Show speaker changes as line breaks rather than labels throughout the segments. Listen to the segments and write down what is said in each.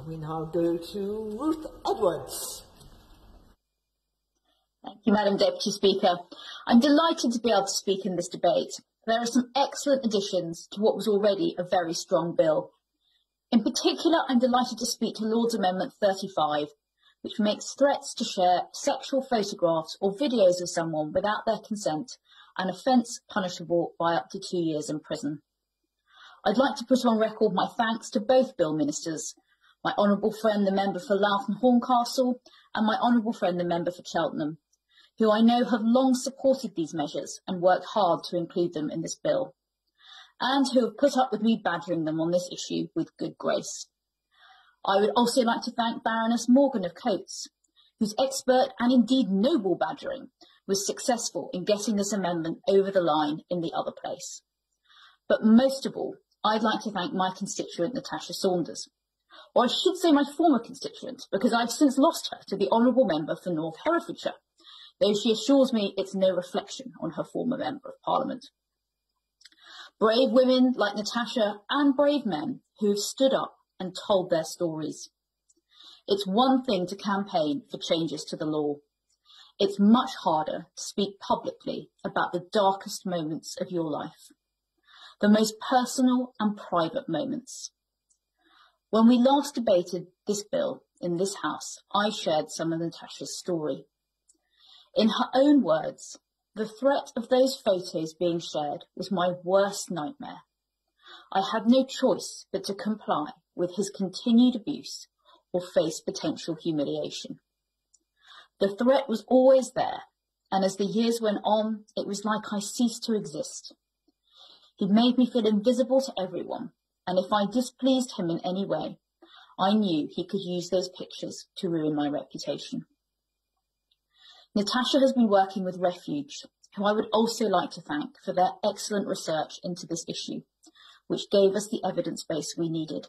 We now go to Ruth Edwards.
Thank you, Madam Deputy Speaker. I'm delighted to be able to speak in this debate. There are some excellent additions to what was already a very strong bill. In particular, I'm delighted to speak to Lord's Amendment 35, which makes threats to share sexual photographs or videos of someone without their consent an offence punishable by up to 2 years in prison. I'd like to put on record my thanks to both Bill Ministers, my honourable friend the member for Loughton Horncastle and my honourable friend the member for Cheltenham, who I know have long supported these measures and worked hard to include them in this bill, and who have put up with me badgering them on this issue with good grace. I would also like to thank Baroness Morgan of Coates, whose expert and indeed noble badgering was successful in getting this amendment over the line in the other place. But most of all, I'd like to thank my constituent Natasha Saunders, or I should say my former constituent, because I've since lost her to the honourable member for North Herefordshire, though she assures me it's no reflection on her former Member of Parliament. Brave women like Natasha and brave men who have stood up and told their stories. It's one thing to campaign for changes to the law. It's much harder to speak publicly about the darkest moments of your life, the most personal and private moments. When we last debated this bill in this House, I shared some of Natasha's story. In her own words, the threat of those photos being shared was my worst nightmare. I had no choice but to comply with his continued abuse or face potential humiliation. The threat was always there, and as the years went on, it was like I ceased to exist. He made me feel invisible to everyone, and if I displeased him in any way, I knew he could use those pictures to ruin my reputation. Natasha has been working with Refuge, who I would also like to thank for their excellent research into this issue, which gave us the evidence base we needed.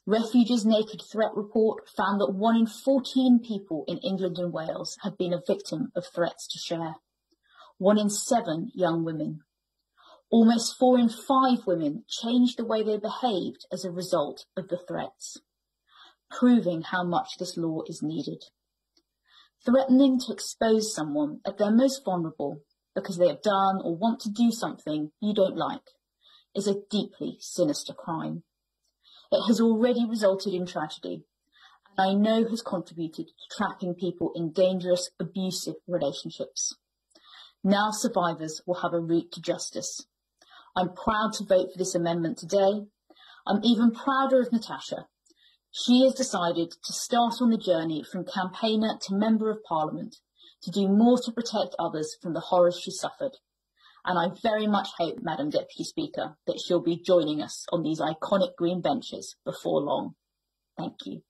Refuge's Naked Threat report found that 1 in 14 people in England and Wales had been a victim of threats to share. 1 in 7 young women. Almost 4 in 5 women changed the way they behaved as a result of the threats, proving how much this law is needed. Threatening to expose someone at their most vulnerable because they have done or want to do something you don't like is a deeply sinister crime. It has already resulted in tragedy, and I know has contributed to trapping people in dangerous, abusive relationships. Now survivors will have a route to justice. I'm proud to vote for this amendment today. I'm even prouder of Natasha. She has decided to start on the journey from campaigner to Member of Parliament to do more to protect others from the horrors she suffered. And I very much hope, Madam Deputy Speaker, that she'll be joining us on these iconic green benches before long. Thank you.